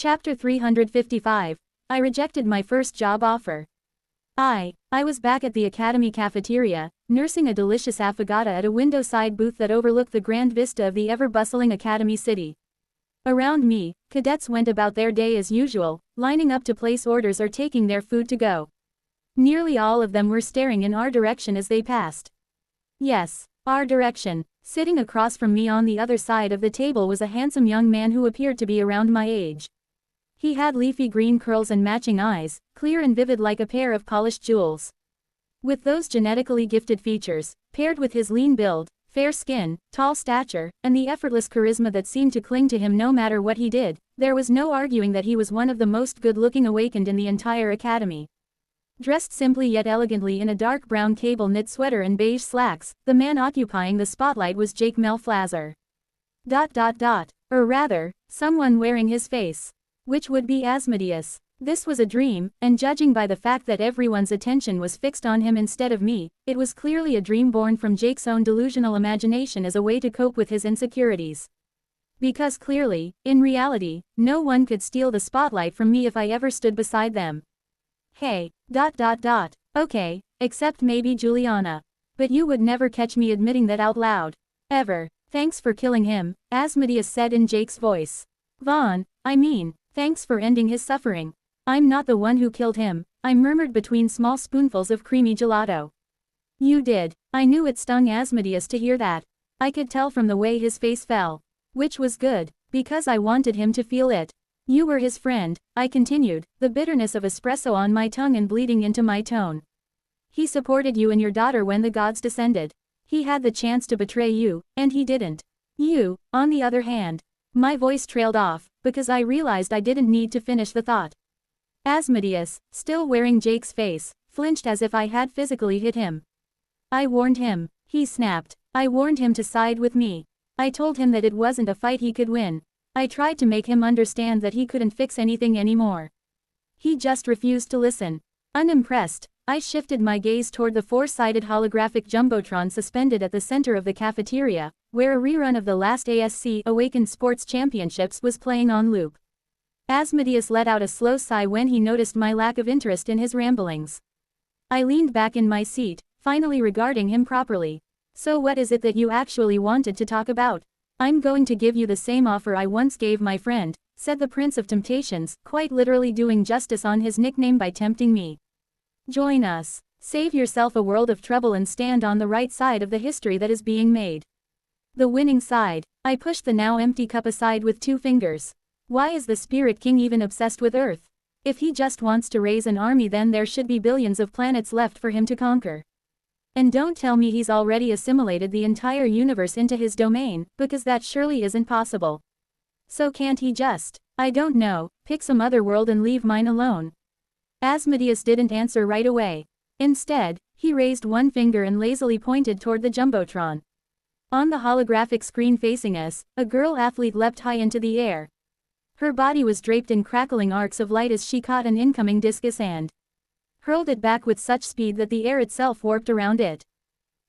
Chapter 355. I rejected my first job offer. I was back at the academy cafeteria, nursing a delicious affogato at a window-side booth that overlooked the grand vista of the ever-bustling academy city. Around me, cadets went about their day as usual, lining up to place orders or taking their food to go. Nearly all of them were staring in our direction as they passed. Yes, our direction. Sitting across from me on the other side of the table was a handsome young man who appeared to be around my age. He had leafy green curls and matching eyes, clear and vivid like a pair of polished jewels. With those genetically gifted features, paired with his lean build, fair skin, tall stature, and the effortless charisma that seemed to cling to him no matter what he did, there was no arguing that he was one of the most good-looking awakened in the entire academy. Dressed simply yet elegantly in a dark brown cable-knit sweater and beige slacks, the man occupying the spotlight was Jake Melflazer. Or rather, someone wearing his face. Which would be Asmodeus. This was a dream, and judging by the fact that everyone's attention was fixed on him instead of me, it was clearly a dream born from Jake's own delusional imagination as a way to cope with his insecurities. Because clearly, in reality, no one could steal the spotlight from me if I ever stood beside them. Hey. Okay, except maybe Juliana. But you would never catch me admitting that out loud. Ever. Thanks for killing him, Asmodeus said in Jake's voice. Thanks for ending his suffering. I'm not the one who killed him, I murmured between small spoonfuls of creamy gelato. You did. I knew it stung Asmodeus to hear that. I could tell from the way his face fell. Which was good, because I wanted him to feel it. You were his friend, I continued, the bitterness of espresso on my tongue and bleeding into my tone. He supported you and your daughter when the gods descended. He had the chance to betray you, and he didn't. You, on the other hand. My voice trailed off, because I realized I didn't need to finish the thought. Asmodeus, still wearing Jake's face, flinched as if I had physically hit him. I warned him, he snapped. I warned him to side with me. I told him that it wasn't a fight he could win. I tried to make him understand that he couldn't fix anything anymore. He just refused to listen. Unimpressed, I shifted my gaze toward the four-sided holographic jumbotron suspended at the center of the cafeteria, where a rerun of the last ASC Awakened Sports Championships was playing on loop. Asmodeus let out a slow sigh when he noticed my lack of interest in his ramblings. I leaned back in my seat, finally regarding him properly. So what is it that you actually wanted to talk about? I'm going to give you the same offer I once gave my friend, said the Prince of Temptations, quite literally doing justice on his nickname by tempting me. Join us. Save yourself a world of trouble and stand on the right side of the history that is being made. The winning side. I pushed the now empty cup aside with 2 fingers. Why is the Spirit King even obsessed with Earth? If he just wants to raise an army, then there should be billions of planets left for him to conquer. And don't tell me he's already assimilated the entire universe into his domain, because that surely isn't possible. So can't he just, I don't know, pick some other world and leave mine alone? Asmodeus didn't answer right away. Instead, he raised one finger and lazily pointed toward the jumbotron. On the holographic screen facing us, a girl athlete leapt high into the air. Her body was draped in crackling arcs of light as she caught an incoming discus and hurled it back with such speed that the air itself warped around it.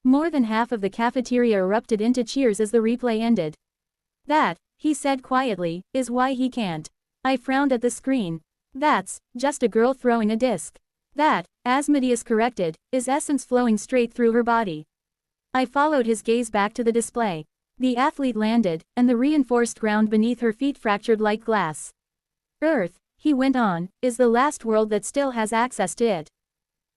More than half of the cafeteria erupted into cheers as the replay ended. That, he said quietly, is why he can't. I frowned at the screen. That's just a girl throwing a disc. That, Asmodeus corrected, is essence flowing straight through her body. I followed his gaze back to the display. The athlete landed, and the reinforced ground beneath her feet fractured like glass. Earth, he went on, is the last world that still has access to it.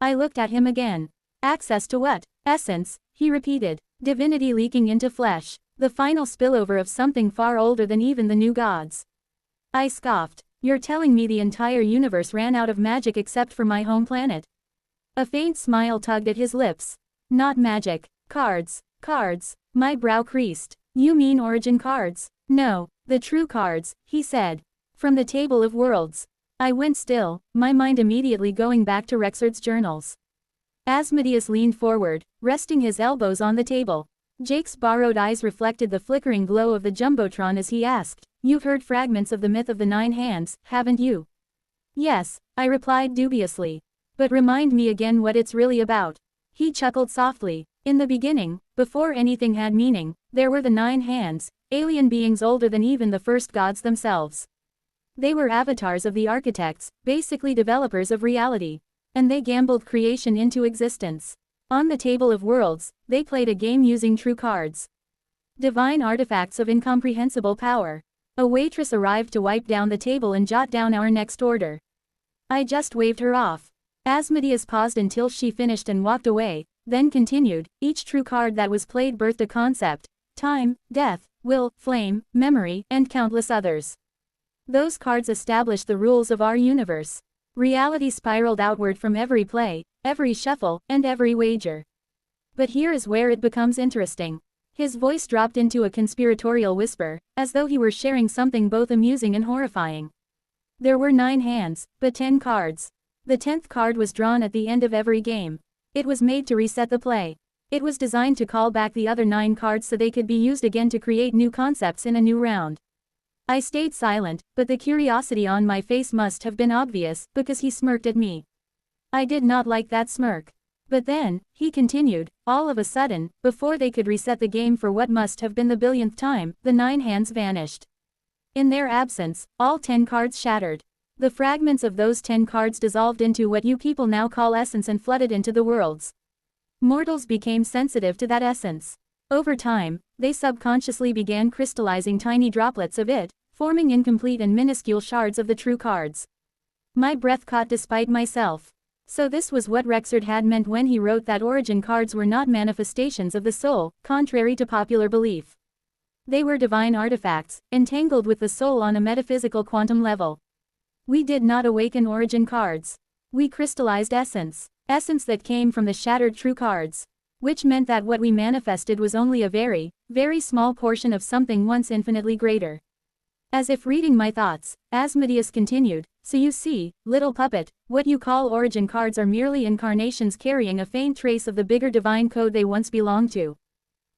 I looked at him again. Access to what? Essence, he repeated. Divinity leaking into flesh. The final spillover of something far older than even the new gods. I scoffed. You're telling me the entire universe ran out of magic except for my home planet? A faint smile tugged at his lips. Not magic. Cards. My brow creased. You mean origin cards? No, the true cards, he said. From the Table of Worlds. I went still, my mind immediately going back to Rexard's journals. Asmodeus leaned forward, resting his elbows on the table. Jake's borrowed eyes reflected the flickering glow of the jumbotron as he asked, You've heard fragments of the myth of the 9 hands, haven't you? Yes, I replied dubiously. But remind me again what it's really about. He chuckled softly. In the beginning, before anything had meaning, there were the 9 hands, alien beings older than even the first gods themselves. They were avatars of the architects, basically developers of reality. And they gambled creation into existence. On the table of worlds, they played a game using true cards. Divine artifacts of incomprehensible power. A waitress arrived to wipe down the table and jot down our next order. I just waved her off. Asmodeus paused until she finished and walked away, then continued, each true card that was played birthed a concept: time, death, will, flame, memory, and countless others. Those cards established the rules of our universe. Reality spiraled outward from every play, every shuffle, and every wager. But here is where it becomes interesting. His voice dropped into a conspiratorial whisper, as though he were sharing something both amusing and horrifying. There were 9 hands, but 10 cards. The 10th card was drawn at the end of every game. It was made to reset the play. It was designed to call back the other 9 cards so they could be used again to create new concepts in a new round. I stayed silent, but the curiosity on my face must have been obvious, because he smirked at me. I did not like that smirk. But then, he continued, all of a sudden, before they could reset the game for what must have been the billionth time, the 9 hands vanished. In their absence, all 10 cards shattered. The fragments of those 10 cards dissolved into what you people now call essence and flooded into the worlds. Mortals became sensitive to that essence. Over time, they subconsciously began crystallizing tiny droplets of it, forming incomplete and minuscule shards of the true cards. My breath caught despite myself. So this was what Rexard had meant when he wrote that origin cards were not manifestations of the soul, contrary to popular belief. They were divine artifacts, entangled with the soul on a metaphysical quantum level. We did not awaken origin cards. We crystallized essence. Essence that came from the shattered true cards. Which meant that what we manifested was only a very, very small portion of something once infinitely greater. As if reading my thoughts, Asmodeus continued, so you see, little puppet, what you call origin cards are merely incarnations carrying a faint trace of the bigger divine code they once belonged to.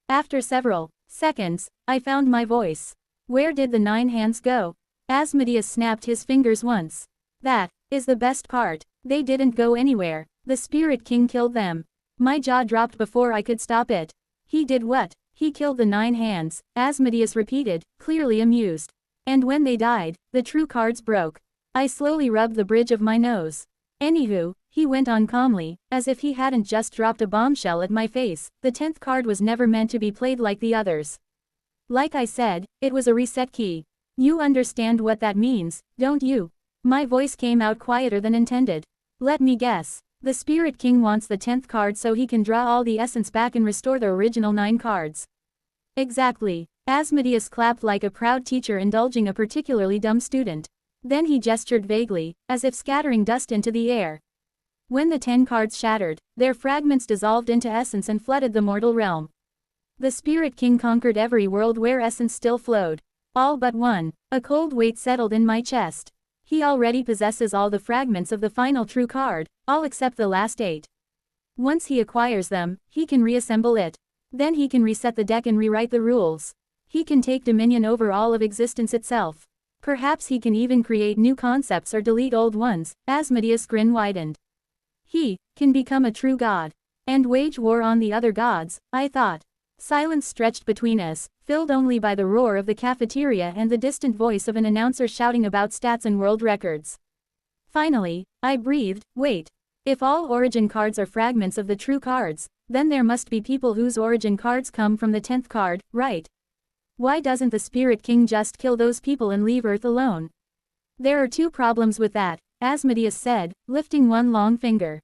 After several seconds, I found my voice. Where did the 9 hands go? Asmodeus snapped his fingers once. That is the best part. They didn't go anywhere. The Spirit King killed them. My jaw dropped before I could stop it. He did what? He killed the 9 hands, Asmodeus repeated, clearly amused. And when they died, the true cards broke. I slowly rubbed the bridge of my nose. Anywho, he went on calmly, as if he hadn't just dropped a bombshell at my face, the 10th card was never meant to be played like the others. Like I said, it was a reset key. You understand what that means, don't you? My voice came out quieter than intended. Let me guess. The Spirit King wants the 10th card so he can draw all the essence back and restore the original 9 cards. Exactly. Asmodeus clapped like a proud teacher indulging a particularly dumb student. Then he gestured vaguely, as if scattering dust into the air. When the 10 cards shattered, their fragments dissolved into essence and flooded the mortal realm. The Spirit King conquered every world where essence still flowed. All but one. A cold weight settled in my chest. He already possesses all the fragments of the final true card, all except the last 8. Once he acquires them, he can reassemble it. Then he can reset the deck and rewrite the rules. He can take dominion over all of existence itself. Perhaps he can even create new concepts or delete old ones. Asmodeus' grin widened. He can become a true god. And wage war on the other gods, I thought. Silence stretched between us, filled only by the roar of the cafeteria and the distant voice of an announcer shouting about stats and world records. Finally, I breathed, wait. If all origin cards are fragments of the true cards, then there must be people whose origin cards come from the 10th card, right? Why doesn't the Spirit King just kill those people and leave Earth alone? There are 2 problems with that, Asmodeus said, lifting one long finger.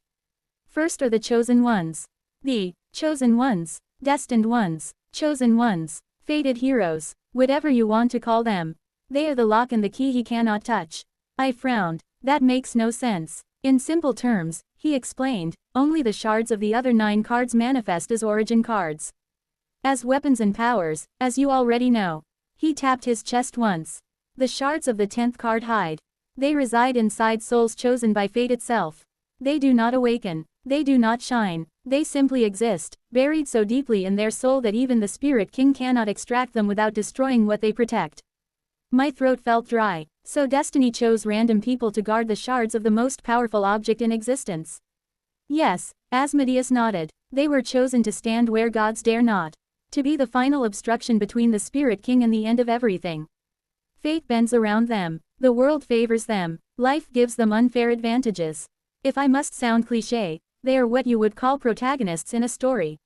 First are the chosen ones. The chosen ones, destined ones, chosen ones, fated heroes, whatever you want to call them. They are the lock and the key he cannot touch. I frowned. That makes no sense. In simple terms, he explained, only the shards of the other 9 cards manifest as origin cards. As weapons and powers, as you already know. He tapped his chest once. The shards of the 10th card hide. They reside inside souls chosen by fate itself. They do not awaken. They do not shine. They simply exist, buried so deeply in their soul that even the Spirit King cannot extract them without destroying what they protect. My throat felt dry. So destiny chose random people to guard the shards of the most powerful object in existence. Yes, Asmodeus nodded. They were chosen to stand where gods dare not. To be the final obstruction between the Spirit King and the end of everything. Fate bends around them. The world favors them. Life gives them unfair advantages. If I must sound cliché, they are what you would call protagonists in a story.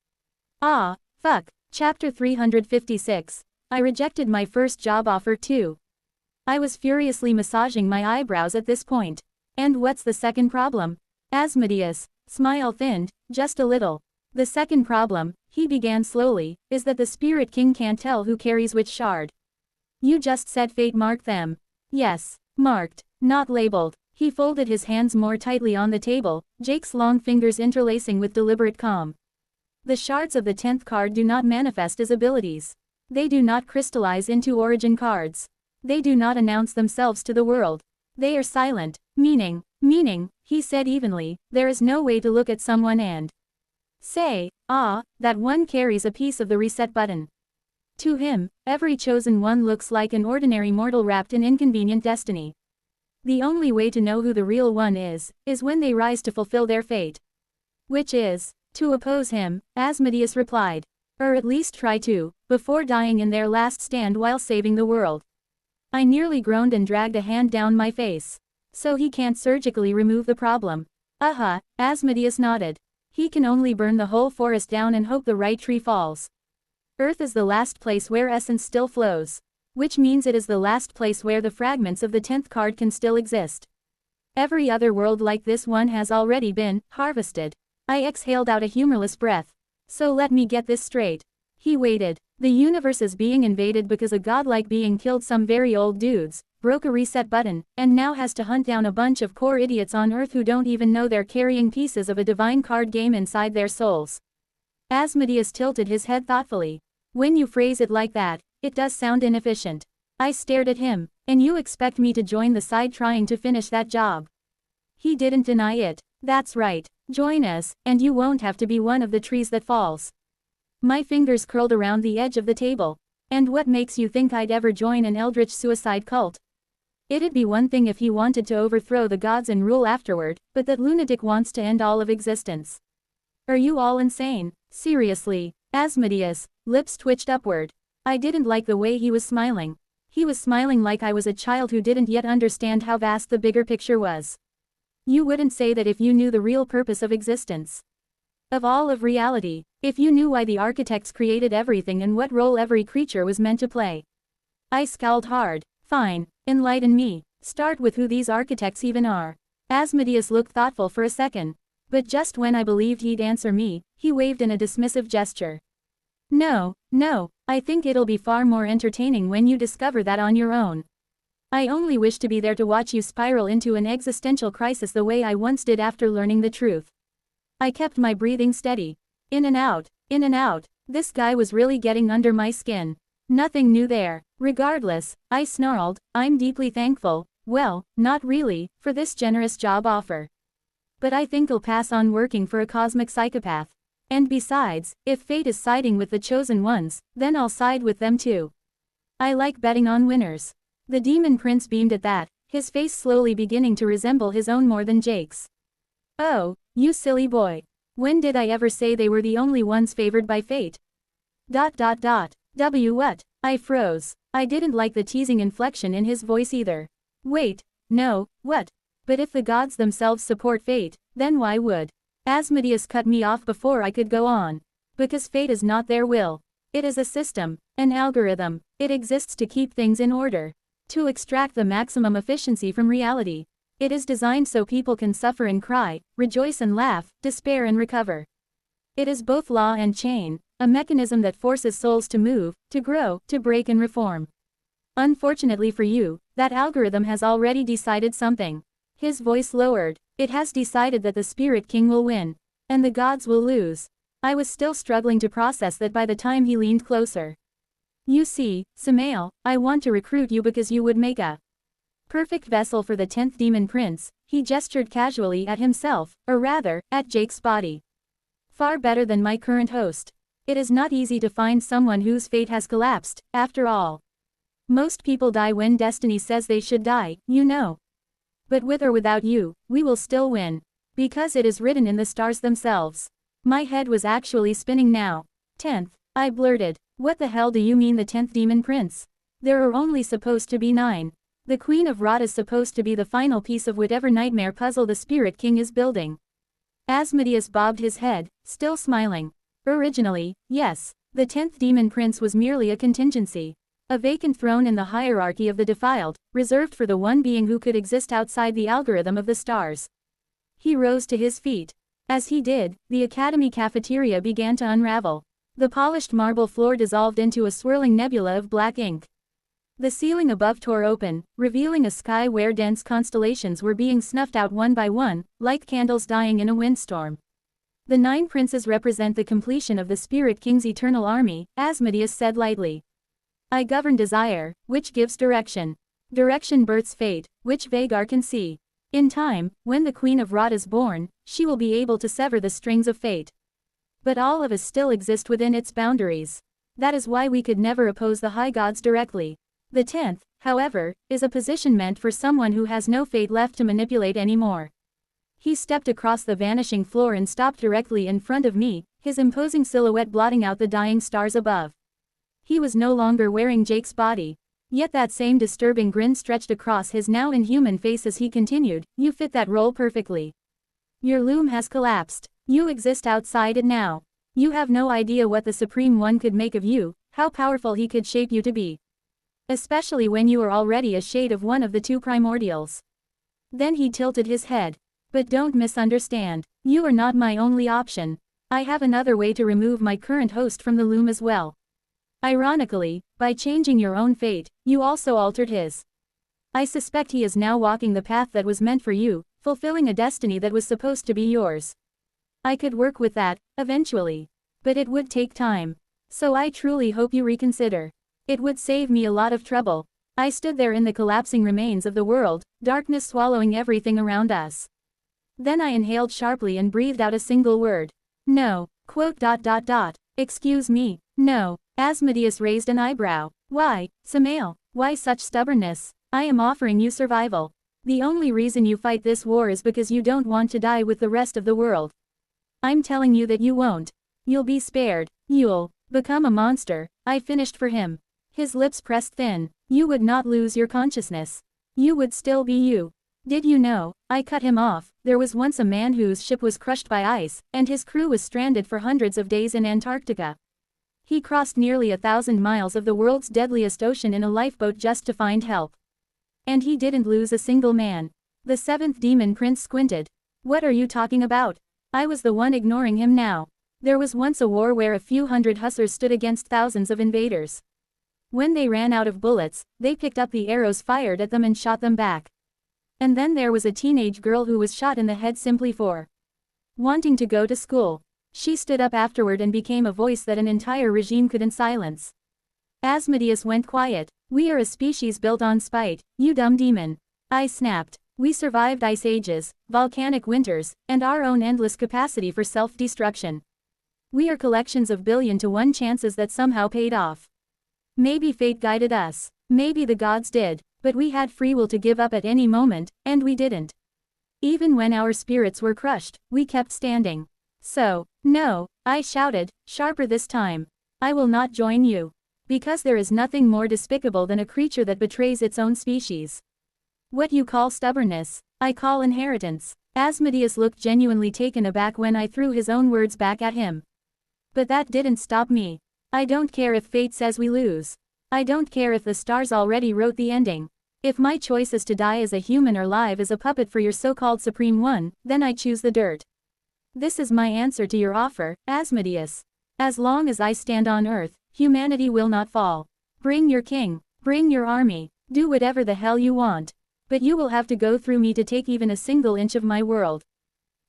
Ah, fuck. Chapter 356. I rejected my first job offer too. I was furiously massaging my eyebrows at this point. And what's the second problem? Asmodeus' smile thinned, just a little. The second problem, he began slowly, is that the Spirit King can't tell who carries which shard. You just said fate marked them. Yes, marked, not labeled. He folded his hands more tightly on the table, Jake's long fingers interlacing with deliberate calm. The shards of the 10th card do not manifest as abilities. They do not crystallize into origin cards. They do not announce themselves to the world. They are silent. Meaning, he said evenly, there is no way to look at someone and say, ah, that one carries a piece of the reset button. To him, every chosen one looks like an ordinary mortal wrapped in inconvenient destiny. The only way to know who the real one is when they rise to fulfill their fate. Which is, to oppose him, Asmodeus replied. Or at least try to, before dying in their last stand while saving the world. I nearly groaned and dragged a hand down my face. So he can't surgically remove the problem. Asmodeus nodded. He can only burn the whole forest down and hope the right tree falls. Earth is the last place where essence still flows. Which means it is the last place where the fragments of the 10th card can still exist. Every other world like this one has already been harvested. I exhaled out a humorless breath. So let me get this straight. He waited. The universe is being invaded because a godlike being killed some very old dudes, broke a reset button, and now has to hunt down a bunch of core idiots on Earth who don't even know they're carrying pieces of a divine card game inside their souls. Asmodeus tilted his head thoughtfully. When you phrase it like that, it does sound inefficient. I stared at him. And you expect me to join the side trying to finish that job? He didn't deny it. That's right. Join us, and you won't have to be one of the trees that falls. My fingers curled around the edge of the table. And what makes you think I'd ever join an eldritch suicide cult? It'd be one thing if he wanted to overthrow the gods and rule afterward, but that lunatic wants to end all of existence. Are you all insane? Seriously? Asmodeus' lips twitched upward. I didn't like the way he was smiling. He was smiling like I was a child who didn't yet understand how vast the bigger picture was. You wouldn't say that if you knew the real purpose of existence. Of all of reality, if you knew why the architects created everything and what role every creature was meant to play. I scowled hard. Fine, enlighten me. Start with who these architects even are. Asmodeus looked thoughtful for a second. But just when I believed he'd answer me, he waved in a dismissive gesture. No, I think it'll be far more entertaining when you discover that on your own. I only wish to be there to watch you spiral into an existential crisis the way I once did after learning the truth. I kept my breathing steady. In and out, in and out. This guy was really getting under my skin. Nothing new there. Regardless, I snarled, I'm deeply thankful, well, not really, for this generous job offer. But I think I'll pass on working for a cosmic psychopath. And besides, if fate is siding with the chosen ones, then I'll side with them too. I like betting on winners. The demon prince beamed at that, his face slowly beginning to resemble his own more than Jake's. Oh, you silly boy. When did I ever say they were the only ones favored by fate? ... What? I froze. I didn't like the teasing inflection in his voice either. Wait, no, what? But if the gods themselves support fate, then why would? Asmodeus cut me off before I could go on. Because fate is not their will. It is a system, an algorithm. It exists to keep things in order. To extract the maximum efficiency from reality. It is designed so people can suffer and cry, rejoice and laugh, despair and recover. It is both law and chain, a mechanism that forces souls to move, to grow, to break and reform. Unfortunately for you, that algorithm has already decided something. His voice lowered. It has decided that the Spirit King will win. And the gods will lose. I was still struggling to process that by the time he leaned closer. You see, Samael, I want to recruit you because you would make a perfect vessel for the 10th demon prince. He gestured casually at himself, or rather, at Jake's body. Far better than my current host. It is not easy to find someone whose fate has collapsed, after all. Most people die when destiny says they should die, you know. But with or without you, we will still win. Because it is written in the stars themselves. My head was actually spinning now. 10th, I blurted. What the hell do you mean the 10th demon prince? There are only supposed to be 9. The Queen of Rot is supposed to be the final piece of whatever nightmare puzzle the Spirit King is building. Asmodeus bobbed his head, still smiling. Originally, yes, the 10th Demon Prince was merely a contingency. A vacant throne in the hierarchy of the defiled, reserved for the one being who could exist outside the algorithm of the stars. He rose to his feet. As he did, the Academy cafeteria began to unravel. The polished marble floor dissolved into a swirling nebula of black ink. The ceiling above tore open, revealing a sky where dense constellations were being snuffed out one by one, like candles dying in a windstorm. The 9 princes represent the completion of the Spirit King's eternal army, Asmodeus said lightly. I govern desire, which gives direction. Direction births fate, which Vagar can see. In time, when the Queen of Rot is born, she will be able to sever the strings of fate. But all of us still exist within its boundaries. That is why we could never oppose the high gods directly. The 10th, however, is a position meant for someone who has no fate left to manipulate anymore. He stepped across the vanishing floor and stopped directly in front of me, his imposing silhouette blotting out the dying stars above. He was no longer wearing Jake's body. Yet that same disturbing grin stretched across his now inhuman face as he continued, you fit that role perfectly. Your loom has collapsed. You exist outside it now. You have no idea what the Supreme One could make of you, how powerful he could shape you to be. Especially when you are already a shade of one of the 2 primordials. Then he tilted his head. But don't misunderstand. You are not my only option. I have another way to remove my current host from the loom as well. Ironically, by changing your own fate, you also altered his. I suspect he is now walking the path that was meant for you, fulfilling a destiny that was supposed to be yours. I could work with that, eventually. But it would take time. So I truly hope you reconsider. It would save me a lot of trouble. I stood there in the collapsing remains of the world, darkness swallowing everything around us. Then I inhaled sharply and breathed out a single word. No. Excuse me. No. Asmodeus raised an eyebrow. Why, Samael? Why such stubbornness? I am offering you survival. The only reason you fight this war is because you don't want to die with the rest of the world. I'm telling you that you won't. You'll be spared. You'll become a monster. I finished for him. His lips pressed thin. You would not lose your consciousness. You would still be you. Did you know? I cut him off. There was once a man whose ship was crushed by ice, and his crew was stranded for hundreds of days in Antarctica. He crossed nearly 1,000 miles of the world's deadliest ocean in a lifeboat just to find help. And he didn't lose a single man. The 7th Demon Prince squinted. What are you talking about? I was the one ignoring him now. There was once a war where a few hundred hussars stood against thousands of invaders. When they ran out of bullets, they picked up the arrows fired at them and shot them back. And then there was a teenage girl who was shot in the head simply for wanting to go to school. She stood up afterward and became a voice that an entire regime couldn't silence. Asmodeus went quiet. We are a species built on spite, you dumb demon. I snapped. We survived ice ages, volcanic winters, and our own endless capacity for self-destruction. We are collections of 1,000,000,000 chances that somehow paid off. Maybe fate guided us. Maybe the gods did, but we had free will to give up at any moment, and we didn't. Even when our spirits were crushed, we kept standing. So, no, I shouted, sharper this time. I will not join you. Because there is nothing more despicable than a creature that betrays its own species. What you call stubbornness, I call inheritance. Asmodeus looked genuinely taken aback when I threw his own words back at him. But that didn't stop me. I don't care if fate says we lose. I don't care if the stars already wrote the ending. If my choice is to die as a human or live as a puppet for your so-called Supreme One, then I choose the dirt. This is my answer to your offer, Asmodeus. As long as I stand on Earth, humanity will not fall. Bring your king, bring your army, do whatever the hell you want. But you will have to go through me to take even a single inch of my world.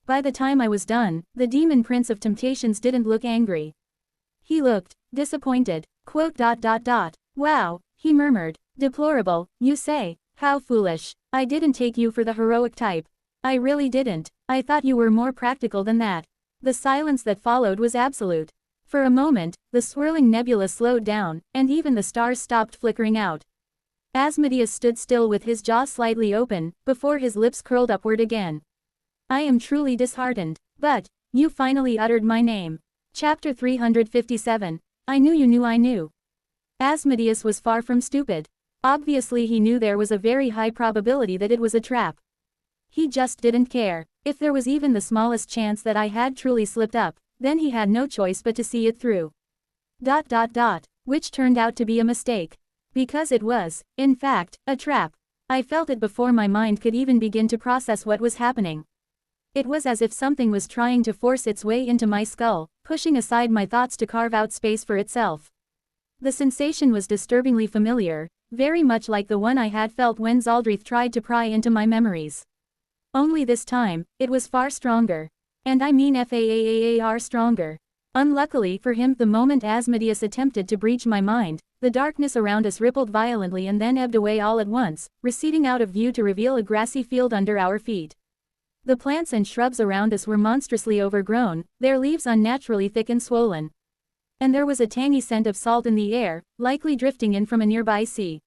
By the time I was done, the Demon Prince of Temptations didn't look angry. He looked disappointed. Wow, he murmured. Deplorable, you say? How foolish. I didn't take you for the heroic type. I really didn't. I thought you were more practical than that. The silence that followed was absolute. For a moment, the swirling nebula slowed down, and even the stars stopped flickering out. Asmodeus stood still with his jaw slightly open, before his lips curled upward again. I am truly disheartened. But, you finally uttered my name. Chapter 357. I knew you knew I knew. Asmodeus was far from stupid. Obviously he knew there was a very high probability that it was a trap. He just didn't care. If there was even the smallest chance that I had truly slipped up, then he had no choice but to see it through. Which turned out to be a mistake. Because it was, in fact, a trap. I felt it before my mind could even begin to process what was happening. It was as if something was trying to force its way into my skull, pushing aside my thoughts to carve out space for itself. The sensation was disturbingly familiar, very much like the one I had felt when Zaldrith tried to pry into my memories. Only this time, it was far stronger. And I mean far stronger. Unluckily for him, the moment Asmodeus attempted to breach my mind, the darkness around us rippled violently and then ebbed away all at once, receding out of view to reveal a grassy field under our feet. The plants and shrubs around us were monstrously overgrown, their leaves unnaturally thick and swollen. And there was a tangy scent of salt in the air, likely drifting in from a nearby sea.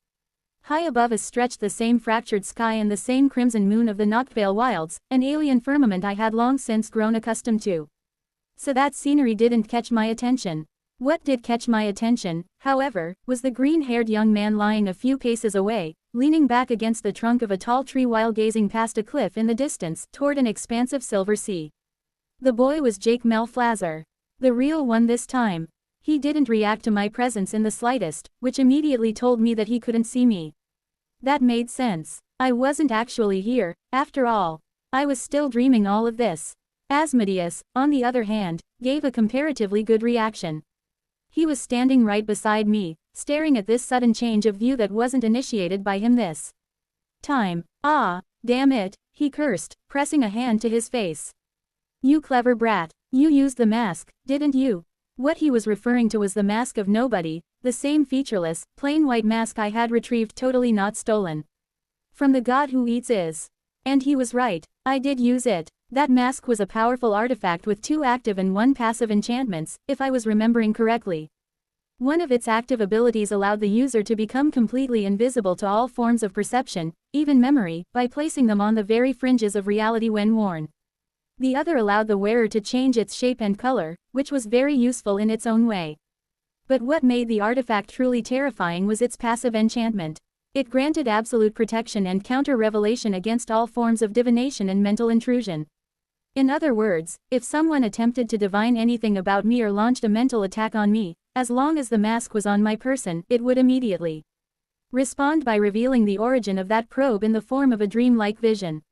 High above us stretched the same fractured sky and the same crimson moon of the Noctvale Wilds, an alien firmament I had long since grown accustomed to. So that scenery didn't catch my attention. What did catch my attention, however, was the green-haired young man lying a few paces away, leaning back against the trunk of a tall tree while gazing past a cliff in the distance toward an expansive silver sea. The boy was Jake Malflazer. The real one this time. He didn't react to my presence in the slightest, which immediately told me that he couldn't see me. That made sense. I wasn't actually here, after all. I was still dreaming all of this. Asmodeus, on the other hand, gave a comparatively good reaction. He was standing right beside me, staring at this sudden change of view that wasn't initiated by him this time. Ah, damn it, he cursed, pressing a hand to his face. You clever brat, you used the mask, didn't you? What he was referring to was the mask of nobody, the same featureless, plain white mask I had retrieved, totally not stolen from the god who eats is. And he was right, I did use it. That mask was a powerful artifact with 2 active and 1 passive enchantments, if I was remembering correctly. One of its active abilities allowed the user to become completely invisible to all forms of perception, even memory, by placing them on the very fringes of reality when worn. The other allowed the wearer to change its shape and color, which was very useful in its own way. But what made the artifact truly terrifying was its passive enchantment. It granted absolute protection and counter-revelation against all forms of divination and mental intrusion. In other words, if someone attempted to divine anything about me or launched a mental attack on me, as long as the mask was on my person, it would immediately respond by revealing the origin of that probe in the form of a dream-like vision.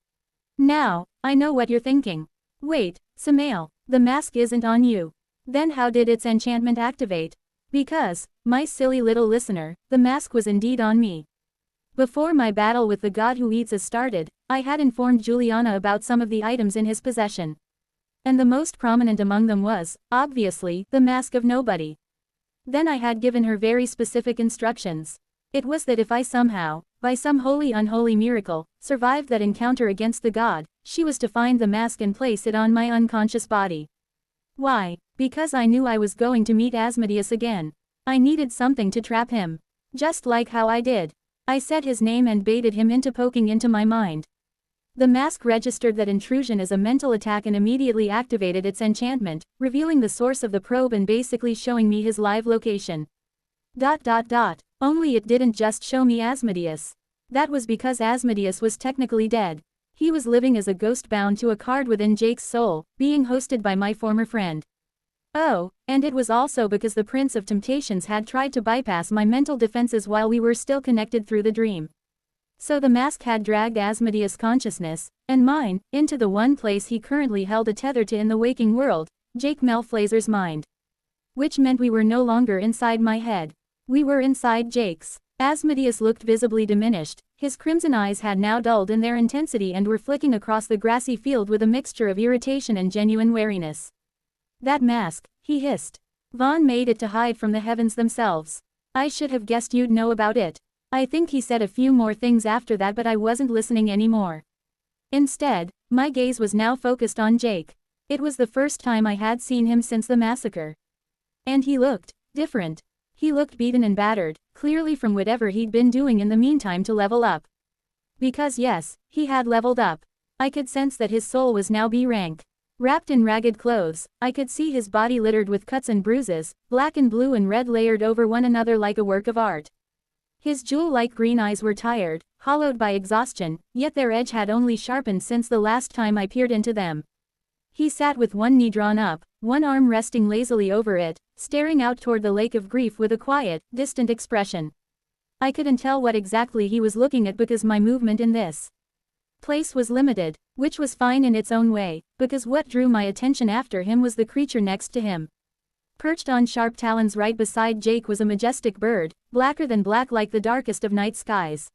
Now, I know what you're thinking. Wait, Samael, the mask isn't on you. Then how did its enchantment activate? Because, my silly little listener, the mask was indeed on me. Before my battle with the god who eats us started, I had informed Juliana about some of the items in his possession. And the most prominent among them was, obviously, the mask of nobody. Then I had given her very specific instructions. It was that if I somehow, by some holy unholy miracle, survived that encounter against the god, she was to find the mask and place it on my unconscious body. Why? Because I knew I was going to meet Asmodeus again. I needed something to trap him. Just like how I did. I said his name and baited him into poking into my mind. The mask registered that intrusion as a mental attack and immediately activated its enchantment, revealing the source of the probe and basically showing me his live location. Only it didn't just show me Asmodeus. That was because Asmodeus was technically dead. He was living as a ghost bound to a card within Jake's soul, being hosted by my former friend. Oh, and it was also because the Prince of Temptations had tried to bypass my mental defenses while we were still connected through the dream. So the mask had dragged Asmodeus' consciousness, and mine, into the one place he currently held a tether to in the waking world, Jake Malflazer's mind. Which meant we were no longer inside my head. We were inside Jake's. Asmodeus looked visibly diminished, his crimson eyes had now dulled in their intensity and were flicking across the grassy field with a mixture of irritation and genuine wariness. That mask, he hissed. Vaughn made it to hide from the heavens themselves. I should have guessed you'd know about it. I think he said a few more things after that, but I wasn't listening anymore. Instead, my gaze was now focused on Jake. It was the first time I had seen him since the massacre. And he looked different. He looked beaten and battered, clearly from whatever he'd been doing in the meantime to level up. Because yes, he had leveled up. I could sense that his soul was now B rank. Wrapped in ragged clothes, I could see his body littered with cuts and bruises, black and blue and red layered over one another like a work of art. His jewel-like green eyes were tired, hollowed by exhaustion, yet their edge had only sharpened since the last time I peered into them. He sat with one knee drawn up, one arm resting lazily over it, staring out toward the lake of grief with a quiet, distant expression. I couldn't tell what exactly he was looking at because my movement in this place was limited, which was fine in its own way, because what drew my attention after him was the creature next to him. Perched on sharp talons right beside Jake was a majestic bird, blacker than black like the darkest of night skies.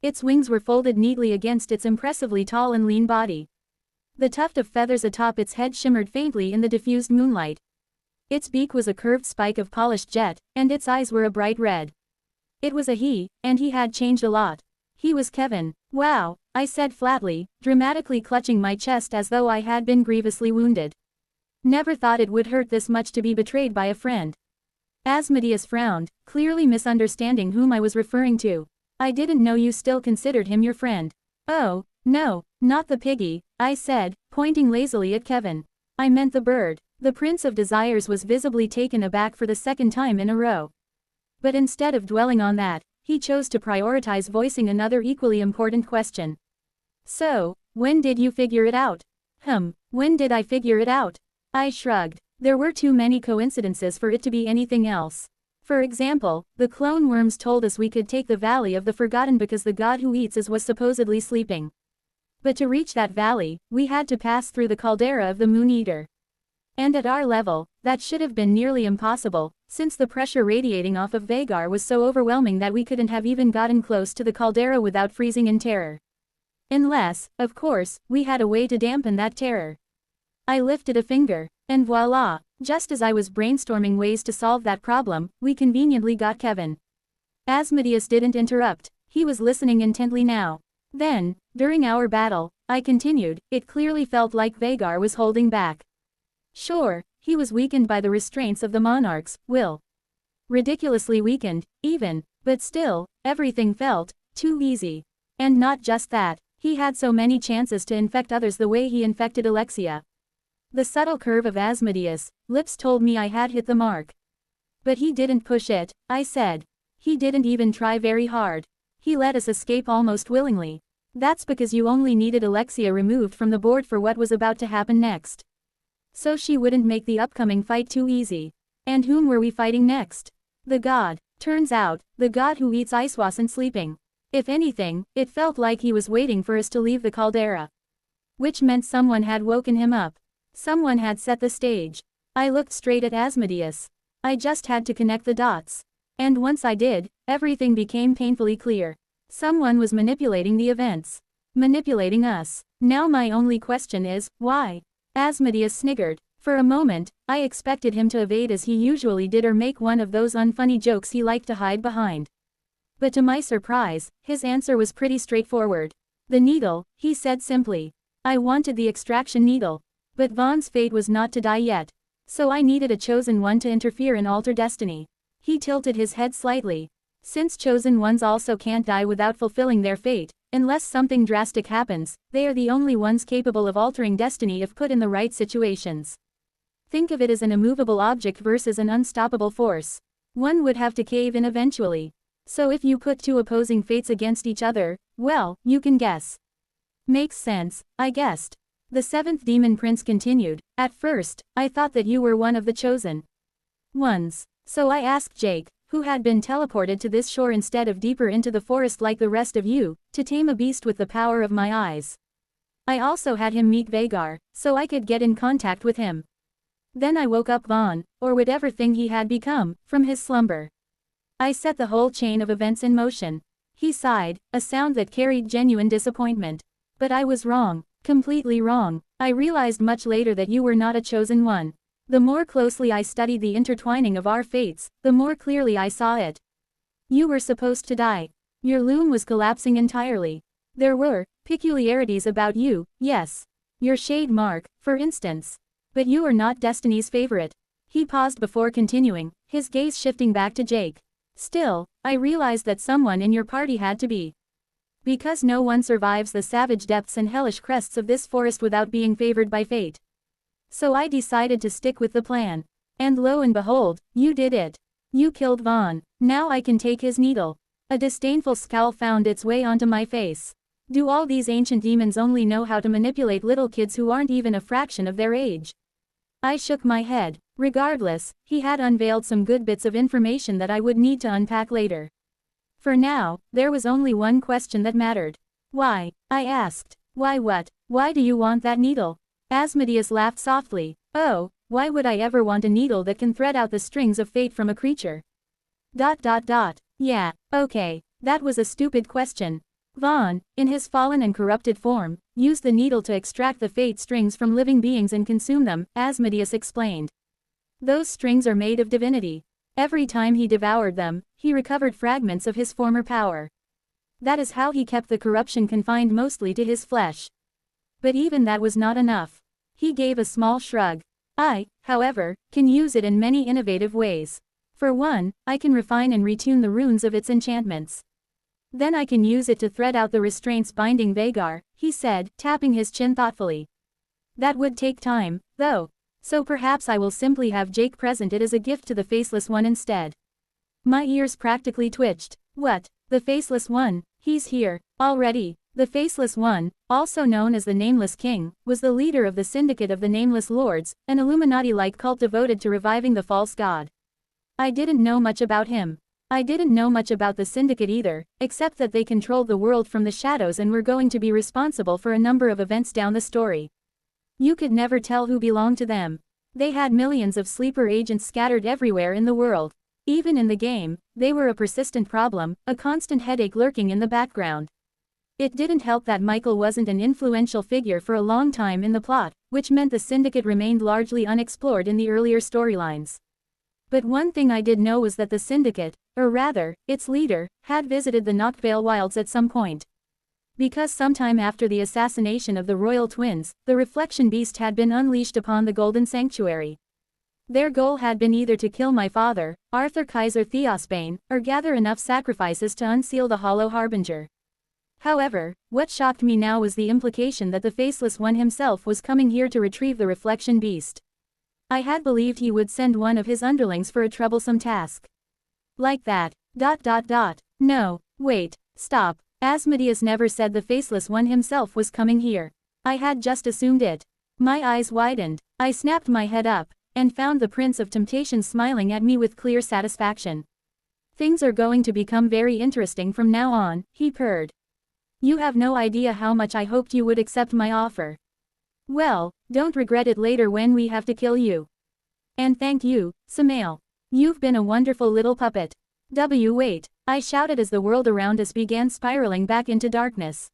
Its wings were folded neatly against its impressively tall and lean body. The tuft of feathers atop its head shimmered faintly in the diffused moonlight. Its beak was a curved spike of polished jet, and its eyes were a bright red. It was a he, and he had changed a lot. He was Kevin. Wow, I said flatly, dramatically clutching my chest as though I had been grievously wounded. Never thought it would hurt this much to be betrayed by a friend. Asmodeus frowned, clearly misunderstanding whom I was referring to. I didn't know you still considered him your friend. Oh, no, not the piggy, I said, pointing lazily at Kevin. I meant the bird. The Prince of Desires was visibly taken aback for the second time in a row. But instead of dwelling on that, he chose to prioritize voicing another equally important question. So, when did you figure it out? When did I figure it out? I shrugged. There were too many coincidences for it to be anything else. For example, the clone worms told us we could take the Valley of the Forgotten because the god who eats us was supposedly sleeping. But to reach that valley, we had to pass through the caldera of the Moon Eater. And at our level, that should have been nearly impossible, since the pressure radiating off of Vagar was so overwhelming that we couldn't have even gotten close to the caldera without freezing in terror. Unless, of course, we had a way to dampen that terror. I lifted a finger, and voila, just as I was brainstorming ways to solve that problem, we conveniently got Kevin. Asmodeus didn't interrupt, he was listening intently now. Then, during our battle, I continued, it clearly felt like Vagar was holding back. Sure, he was weakened by the restraints of the monarch's will. Ridiculously weakened, even, but still, everything felt too easy. And not just that, he had so many chances to infect others the way he infected Alexia. The subtle curve of Asmodeus' lips told me I had hit the mark. But he didn't push it, I said. He didn't even try very hard. He let us escape almost willingly. That's because you only needed Alexia removed from the board for what was about to happen next. So she wouldn't make the upcoming fight too easy. And whom were we fighting next? The god. Turns out, the god who eats ice wasn't sleeping. If anything, it felt like he was waiting for us to leave the caldera. Which meant someone had woken him up. Someone had set the stage. I looked straight at Asmodeus. I just had to connect the dots. And once I did, everything became painfully clear. Someone was manipulating the events. Manipulating us. Now my only question is, why? Asmodeus sniggered. For a moment, I expected him to evade as he usually did or make one of those unfunny jokes he liked to hide behind. But to my surprise, his answer was pretty straightforward. The needle, he said simply. I wanted the extraction needle. But Vaughn's fate was not to die yet. So I needed a chosen one to interfere and alter destiny. He tilted his head slightly. Since chosen ones also can't die without fulfilling their fate, unless something drastic happens, they are the only ones capable of altering destiny if put in the right situations. Think of it as an immovable object versus an unstoppable force. One would have to cave in eventually. So if you put two opposing fates against each other, well, you can guess. Makes sense, I guessed. The seventh demon prince continued. At first, I thought that you were one of the chosen ones. So I asked Jake, who had been teleported to this shore instead of deeper into the forest like the rest of you, to tame a beast with the power of my eyes. I also had him meet Vagar, so I could get in contact with him. Then I woke up Vaughn, or whatever thing he had become, from his slumber. I set the whole chain of events in motion. He sighed, a sound that carried genuine disappointment. But I was wrong, completely wrong. I realized much later that you were not a chosen one. The more closely I studied the intertwining of our fates, the more clearly I saw it. You were supposed to die. Your loom was collapsing entirely. There were peculiarities about you, yes. Your shade mark, for instance. But you are not Destiny's favorite. He paused before continuing, his gaze shifting back to Jake. Still, I realized that someone in your party had to be. Because no one survives the savage depths and hellish crests of this forest without being favored by fate. So I decided to stick with the plan. And lo and behold, you did it. You killed Vaughn. Now I can take his needle. A disdainful scowl found its way onto my face. Do all these ancient demons only know how to manipulate little kids who aren't even a fraction of their age? I shook my head. Regardless, he had unveiled some good bits of information that I would need to unpack later. For now, there was only one question that mattered. Why? I asked. Why what? Why do you want that needle? Asmodeus laughed softly. Oh, why would I ever want a needle that can thread out the strings of fate from a creature? ... Yeah, okay, that was a stupid question. Vaughn, in his fallen and corrupted form, used the needle to extract the fate strings from living beings and consume them, Asmodeus explained. Those strings are made of divinity. Every time he devoured them, he recovered fragments of his former power. That is how he kept the corruption confined mostly to his flesh. But even that was not enough. He gave a small shrug. I, however, can use it in many innovative ways. For one, I can refine and retune the runes of its enchantments. Then I can use it to thread out the restraints binding Vagar, he said, tapping his chin thoughtfully. That would take time, though. So perhaps I will simply have Jake present it as a gift to the Faceless One instead. My ears practically twitched. What? The Faceless One? He's here, already. The Faceless One, also known as the Nameless King, was the leader of the Syndicate of the Nameless Lords, an Illuminati-like cult devoted to reviving the false god. I didn't know much about him. I didn't know much about the Syndicate either, except that they controlled the world from the shadows and were going to be responsible for a number of events down the story. You could never tell who belonged to them. They had millions of sleeper agents scattered everywhere in the world. Even in the game, they were a persistent problem, a constant headache lurking in the background. It didn't help that Michael wasn't an influential figure for a long time in the plot, which meant the Syndicate remained largely unexplored in the earlier storylines. But one thing I did know was that the Syndicate, or rather, its leader, had visited the Noctvale Wilds at some point. Because sometime after the assassination of the Royal Twins, the Reflection Beast had been unleashed upon the Golden Sanctuary. Their goal had been either to kill my father, Arthur Kaiser Theosbane, or gather enough sacrifices to unseal the Hollow Harbinger. However, what shocked me now was the implication that the Faceless One himself was coming here to retrieve the Reflection Beast. I had believed he would send one of his underlings for a troublesome task. Like that. ... No, wait, stop. Asmodeus never said the Faceless One himself was coming here. I had just assumed it. My eyes widened. I snapped my head up, and found the Prince of Temptation smiling at me with clear satisfaction. Things are going to become very interesting from now on, he purred. You have no idea how much I hoped you would accept my offer. Well, don't regret it later when we have to kill you. And thank you, Samael. You've been a wonderful little puppet. Wait, I shouted as the world around us began spiraling back into darkness.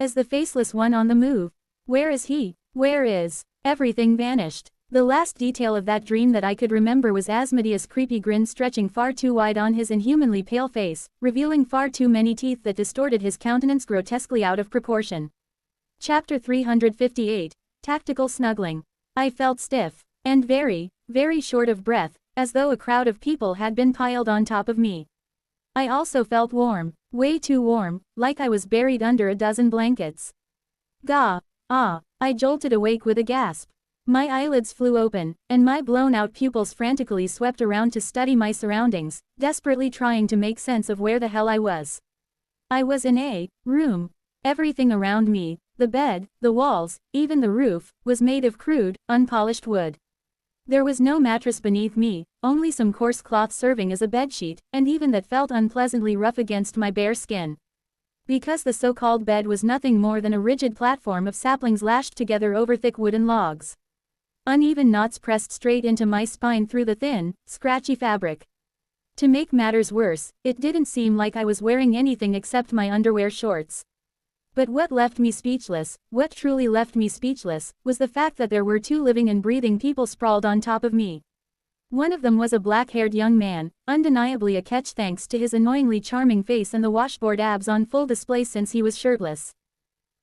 As the Faceless One on the move. Where is he? Where is? Everything vanished. The last detail of that dream that I could remember was Asmodeus' creepy grin stretching far too wide on his inhumanly pale face, revealing far too many teeth that distorted his countenance grotesquely out of proportion. Chapter 358, Tactical Snuggling. I felt stiff, and very, very short of breath, as though a crowd of people had been piled on top of me. I also felt warm, way too warm, like I was buried under a dozen blankets. Gah! Ah! I jolted awake with a gasp. My eyelids flew open, and my blown-out pupils frantically swept around to study my surroundings, desperately trying to make sense of where the hell I was. I was in a room. Everything around me, the bed, the walls, even the roof, was made of crude, unpolished wood. There was no mattress beneath me, only some coarse cloth serving as a bedsheet, and even that felt unpleasantly rough against my bare skin. Because the so-called bed was nothing more than a rigid platform of saplings lashed together over thick wooden logs. Uneven knots pressed straight into my spine through the thin, scratchy fabric. To make matters worse, it didn't seem like I was wearing anything except my underwear shorts. But what left me speechless, what truly left me speechless, was the fact that there were two living and breathing people sprawled on top of me. One of them was a black-haired young man, undeniably a catch thanks to his annoyingly charming face and the washboard abs on full display since he was shirtless.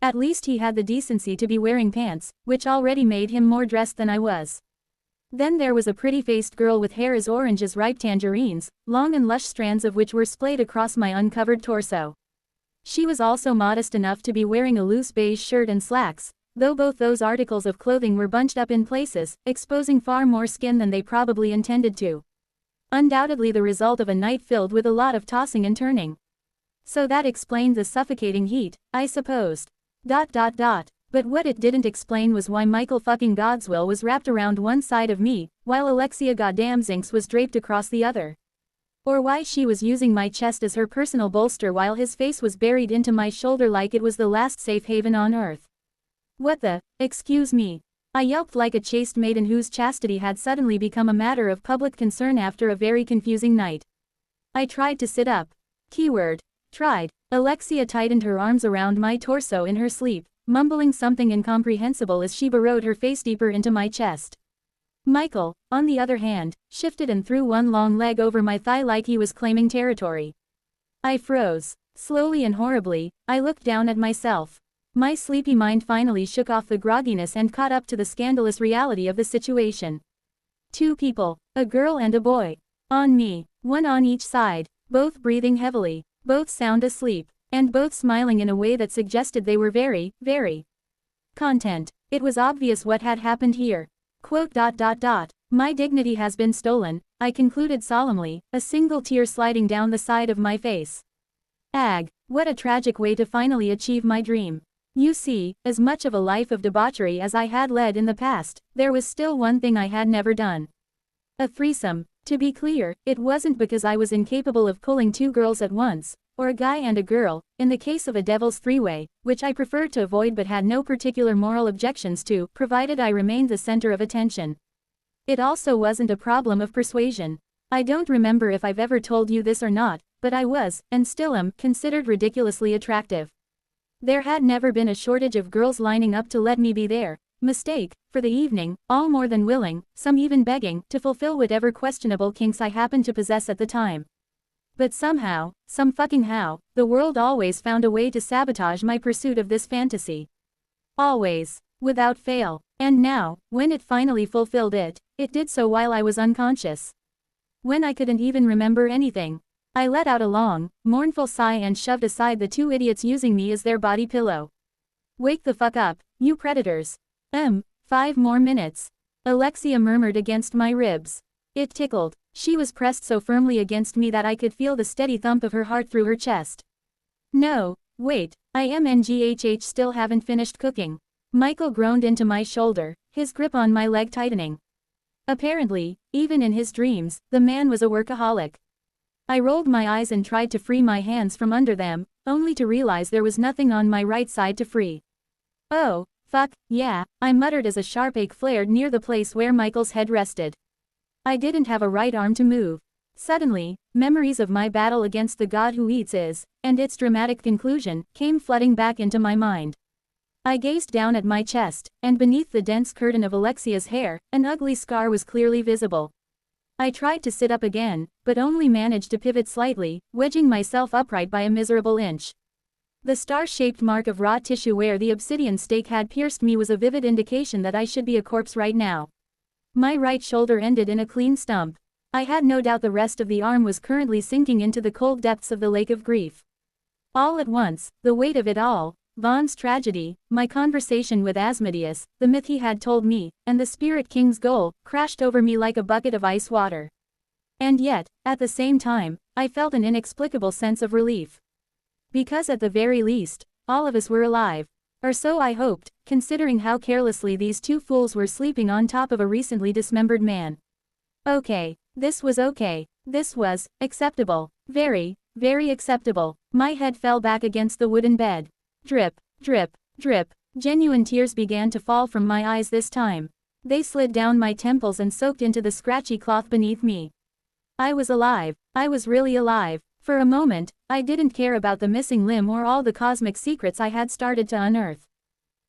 At least he had the decency to be wearing pants, which already made him more dressed than I was. Then there was a pretty-faced girl with hair as orange as ripe tangerines, long and lush strands of which were splayed across my uncovered torso. She was also modest enough to be wearing a loose beige shirt and slacks, though both those articles of clothing were bunched up in places, exposing far more skin than they probably intended to. Undoubtedly the result of a night filled with a lot of tossing and turning. So that explained the suffocating heat, I supposed. But what it didn't explain was why Michael fucking Godswill was wrapped around one side of me, while Alexia goddamn Zinks was draped across the other. Or why she was using my chest as her personal bolster while his face was buried into my shoulder like it was the last safe haven on earth. What the, excuse me. I yelped like a chaste maiden whose chastity had suddenly become a matter of public concern after a very confusing night. I tried to sit up. Keyword. Tried. Alexia tightened her arms around my torso in her sleep, mumbling something incomprehensible as she burrowed her face deeper into my chest. Michael, on the other hand, shifted and threw one long leg over my thigh like he was claiming territory. I froze. Slowly and horribly, I looked down at myself. My sleepy mind finally shook off the grogginess and caught up to the scandalous reality of the situation. 2 people, a girl and a boy. On me, one on each side, both breathing heavily, both sound asleep, and both smiling in a way that suggested they were very, very content. It was obvious what had happened here. Quote. My dignity has been stolen, I concluded solemnly, a single tear sliding down the side of my face. Ag, what a tragic way to finally achieve my dream. You see, as much of a life of debauchery as I had led in the past, there was still one thing I had never done. A threesome. To be clear, it wasn't because I was incapable of pulling 2 girls at once, or a guy and a girl, in the case of a devil's three-way, which I preferred to avoid but had no particular moral objections to, provided I remained the center of attention. It also wasn't a problem of persuasion. I don't remember if I've ever told you this or not, but I was, and still am, considered ridiculously attractive. There had never been a shortage of girls lining up to let me be their mistake for the evening, all more than willing, some even begging, to fulfill whatever questionable kinks I happened to possess at the time. But somehow, some fucking how, the world always found a way to sabotage my pursuit of this fantasy. Always. Without fail. And now, when it finally fulfilled it, it did so while I was unconscious. When I couldn't even remember anything. I let out a long, mournful sigh and shoved aside the 2 idiots using me as their body pillow. Wake the fuck up, you predators. 5 more minutes. Alexia murmured against my ribs. It tickled. She was pressed so firmly against me that I could feel the steady thump of her heart through her chest. No, wait, I still haven't finished cooking. Michael groaned into my shoulder, his grip on my leg tightening. Apparently, even in his dreams, the man was a workaholic. I rolled my eyes and tried to free my hands from under them, only to realize there was nothing on my right side to free. Oh, fuck, yeah, I muttered as a sharp ache flared near the place where Michael's head rested. I didn't have a right arm to move. Suddenly, memories of my battle against the god who eats is, and its dramatic conclusion, came flooding back into my mind. I gazed down at my chest, and beneath the dense curtain of Alexia's hair, an ugly scar was clearly visible. I tried to sit up again, but only managed to pivot slightly, wedging myself upright by a miserable inch. The star-shaped mark of raw tissue where the obsidian stake had pierced me was a vivid indication that I should be a corpse right now. My right shoulder ended in a clean stump. I had no doubt the rest of the arm was currently sinking into the cold depths of the lake of grief. All at once, the weight of it all, Vaughn's tragedy, my conversation with Asmodeus, the myth he had told me, and the Spirit King's goal, crashed over me like a bucket of ice water. And yet, at the same time, I felt an inexplicable sense of relief. Because at the very least, all of us were alive. Or so I hoped, considering how carelessly these 2 fools were sleeping on top of a recently dismembered man. Okay. This was okay. This was acceptable. Very, very acceptable. My head fell back against the wooden bed. Drip, drip, drip. Genuine tears began to fall from my eyes this time. They slid down my temples and soaked into the scratchy cloth beneath me. I was alive. I was really alive. For a moment, I didn't care about the missing limb or all the cosmic secrets I had started to unearth.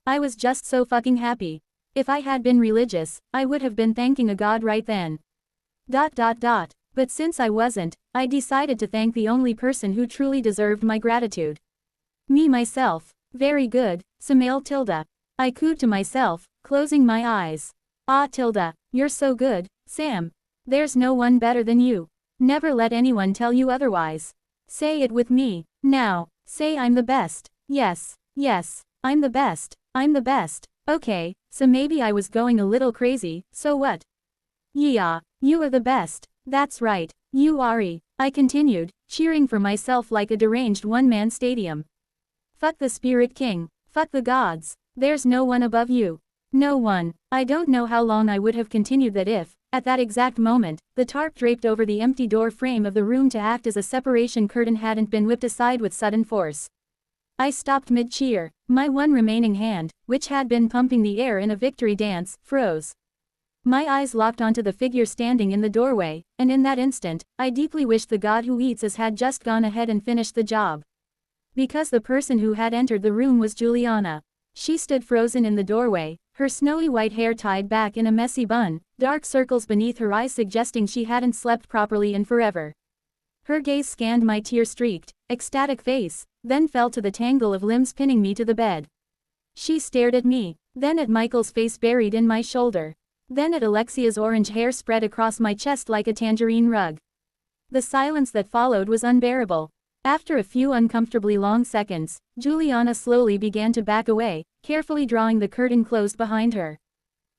I was just so fucking happy. If I had been religious, I would have been thanking a god right then. But since I wasn't, I decided to thank the only person who truly deserved my gratitude. Me myself. Very good, Samael Tilda. I cooed to myself, closing my eyes. Ah Tilda, you're so good, Sam. There's no one better than you. Never let anyone tell you otherwise. Say it with me. Now, say I'm the best. Yes, yes, I'm the best. I'm the best. Okay, so maybe I was going a little crazy, so what? Yeah, you are the best. That's right, you Ari, I continued, cheering for myself like a deranged one-man stadium. Fuck the Spirit King. Fuck the gods. There's no one above you. No one. I don't know how long I would have continued that if, at that exact moment, the tarp draped over the empty door frame of the room to act as a separation curtain hadn't been whipped aside with sudden force. I stopped mid-cheer. My one remaining hand, which had been pumping the air in a victory dance, froze. My eyes locked onto the figure standing in the doorway, and in that instant, I deeply wished the God who eats us had just gone ahead and finished the job. Because the person who had entered the room was Juliana. She stood frozen in the doorway, her snowy white hair tied back in a messy bun, dark circles beneath her eyes suggesting she hadn't slept properly in forever. Her gaze scanned my tear-streaked, ecstatic face, then fell to the tangle of limbs pinning me to the bed. She stared at me, then at Michael's face buried in my shoulder, then at Alexia's orange hair spread across my chest like a tangerine rug. The silence that followed was unbearable. After a few uncomfortably long seconds, Juliana slowly began to back away, carefully drawing the curtain closed behind her.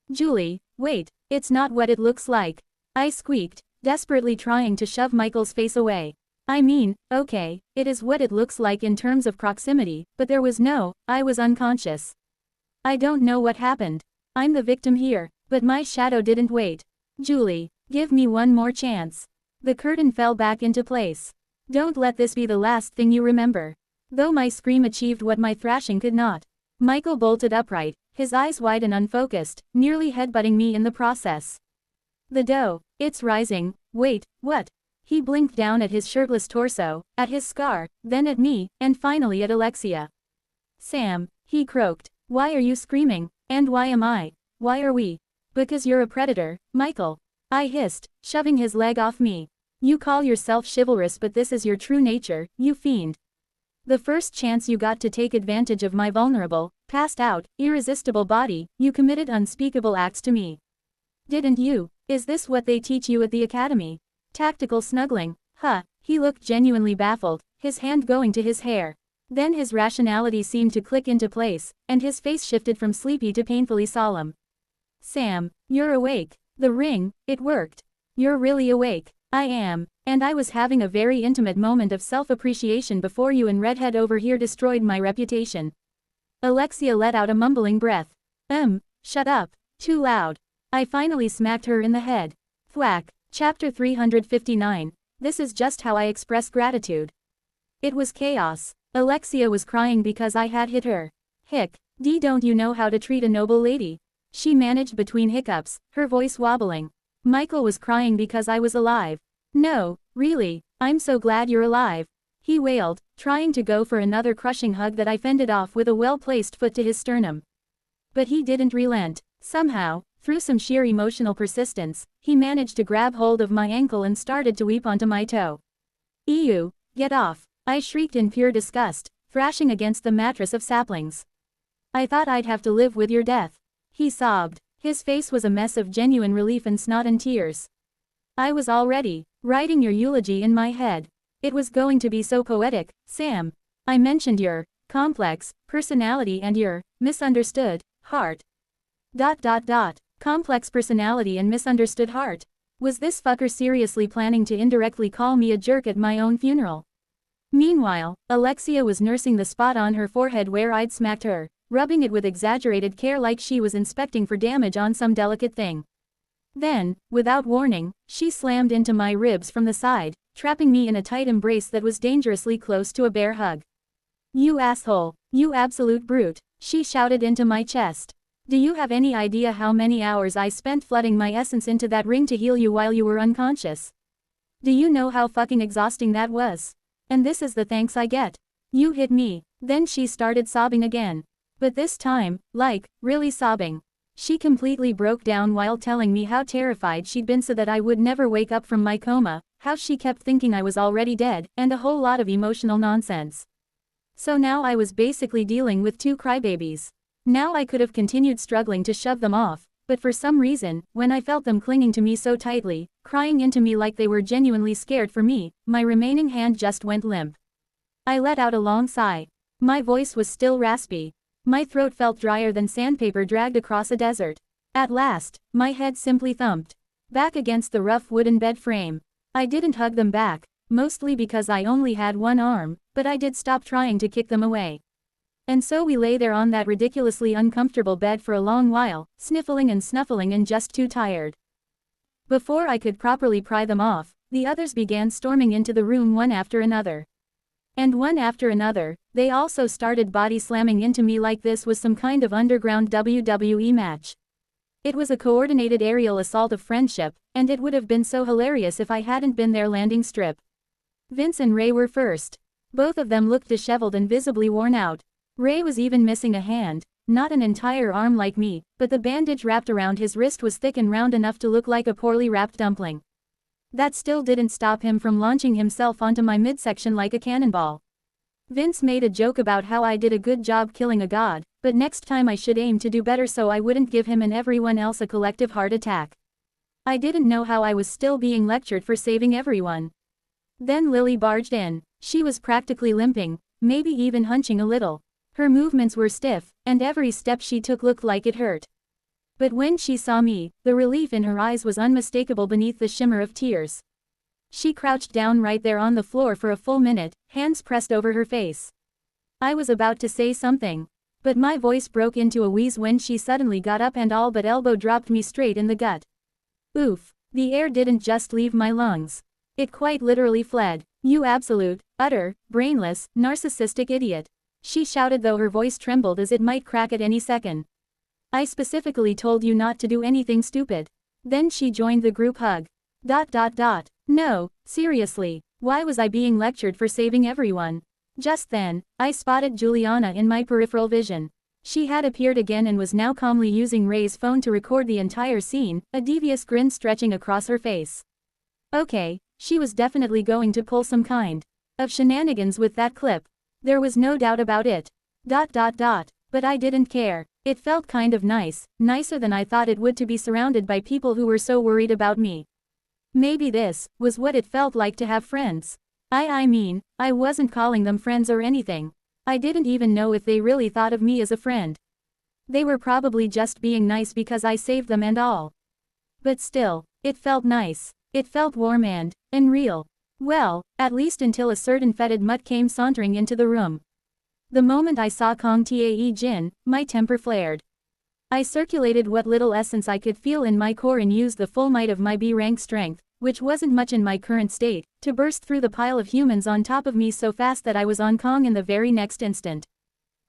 Julie, wait, it's not what it looks like. I squeaked, desperately trying to shove Michael's face away. I mean, okay, it is what it looks like in terms of proximity, but I was unconscious. I don't know what happened. I'm the victim here, but my shadow didn't wait. Julie, give me one more chance. The curtain fell back into place. Don't let this be the last thing you remember. Though my scream achieved what my thrashing could not. Michael bolted upright, his eyes wide and unfocused, nearly headbutting me in the process. The dough, it's rising, wait, what? He blinked down at his shirtless torso, at his scar, then at me, and finally at Alexia. Sam, he croaked, why are you screaming, and why am I? Why are we? Because you're a predator, Michael. I hissed, shoving his leg off me. You call yourself chivalrous, but this is your true nature, you fiend. The first chance you got to take advantage of my vulnerable, passed out, irresistible body, you committed unspeakable acts to me. Didn't you? Is this what they teach you at the academy? Tactical snuggling, huh? He looked genuinely baffled, his hand going to his hair. Then his rationality seemed to click into place, and his face shifted from sleepy to painfully solemn. Sam, you're awake. The ring, it worked. You're really awake. I am, and I was having a very intimate moment of self-appreciation before you and Redhead over here destroyed my reputation. Alexia let out a mumbling breath. Shut up. Too loud. I finally smacked her in the head. Thwack. Chapter 359. This is just how I express gratitude. It was chaos. Alexia was crying because I had hit her. Hick. Don't you know how to treat a noble lady? She managed between hiccups, her voice wobbling. Michael was crying because I was alive. No, really, I'm so glad you're alive. He wailed, trying to go for another crushing hug that I fended off with a well-placed foot to his sternum. But he didn't relent. Somehow, through some sheer emotional persistence, he managed to grab hold of my ankle and started to weep onto my toe. Ew, get off, I shrieked in pure disgust, thrashing against the mattress of saplings. I thought I'd have to live with your death. He sobbed. His face was a mess of genuine relief and snot and tears. I was already writing your eulogy in my head. It was going to be so poetic, Sam. I mentioned your complex personality and your misunderstood heart. Complex personality and misunderstood heart. Was this fucker seriously planning to indirectly call me a jerk at my own funeral? Meanwhile, Alexia was nursing the spot on her forehead where I'd smacked her, rubbing it with exaggerated care like she was inspecting for damage on some delicate thing. Then, without warning, she slammed into my ribs from the side, trapping me in a tight embrace that was dangerously close to a bear hug. You asshole, you absolute brute, she shouted into my chest. Do you have any idea how many hours I spent flooding my essence into that ring to heal you while you were unconscious? Do you know how fucking exhausting that was? And this is the thanks I get. You hit me. Then she started sobbing again. But this time, like, really sobbing. She completely broke down while telling me how terrified she'd been so that I would never wake up from my coma, how she kept thinking I was already dead, and a whole lot of emotional nonsense. So now I was basically dealing with two crybabies. Now I could have continued struggling to shove them off, but for some reason, when I felt them clinging to me so tightly, crying into me like they were genuinely scared for me, my remaining hand just went limp. I let out a long sigh. My voice was still raspy. My throat felt drier than sandpaper dragged across a desert. At last, my head simply thumped back against the rough wooden bed frame. I didn't hug them back, mostly because I only had one arm, but I did stop trying to kick them away. And so we lay there on that ridiculously uncomfortable bed for a long while, sniffling and snuffling and just too tired. Before I could properly pry them off, the others began storming into the room one after another. And one after another, they also started body slamming into me like this was some kind of underground WWE match. It was a coordinated aerial assault of friendship, and it would have been so hilarious if I hadn't been their landing strip. Vince and Ray were first. Both of them looked disheveled and visibly worn out. Ray was even missing a hand, not an entire arm like me, but the bandage wrapped around his wrist was thick and round enough to look like a poorly wrapped dumpling. That still didn't stop him from launching himself onto my midsection like a cannonball. Vince made a joke about how I did a good job killing a god, but next time I should aim to do better so I wouldn't give him and everyone else a collective heart attack. I didn't know how I was still being lectured for saving everyone. Then Lily barged in. She was practically limping, maybe even hunching a little. Her movements were stiff, and every step she took looked like it hurt. But when she saw me, the relief in her eyes was unmistakable beneath the shimmer of tears. She crouched down right there on the floor for a full minute, hands pressed over her face. I was about to say something, but my voice broke into a wheeze when she suddenly got up and all but elbow dropped me straight in the gut. Oof, the air didn't just leave my lungs. It quite literally fled. You absolute, utter, brainless, narcissistic idiot. She shouted though her voice trembled as it might crack at any second. I specifically told you not to do anything stupid. Then she joined the group hug. No, seriously, why was I being lectured for saving everyone? Just then, I spotted Juliana in my peripheral vision. She had appeared again and was now calmly using Ray's phone to record the entire scene, a devious grin stretching across her face. Okay, she was definitely going to pull some kind of shenanigans with that clip. There was no doubt about it. But I didn't care. It felt kind of nice, nicer than I thought it would to be surrounded by people who were so worried about me. Maybe this was what it felt like to have friends. I mean, I wasn't calling them friends or anything. I didn't even know if they really thought of me as a friend. They were probably just being nice because I saved them and all. But still, it felt nice. It felt warm and real. Well, at least until a certain fetid mutt came sauntering into the room. The moment I saw Kong Tae Jin, my temper flared. I circulated what little essence I could feel in my core and used the full might of my B-rank strength, which wasn't much in my current state, to burst through the pile of humans on top of me so fast that I was on Kong in the very next instant.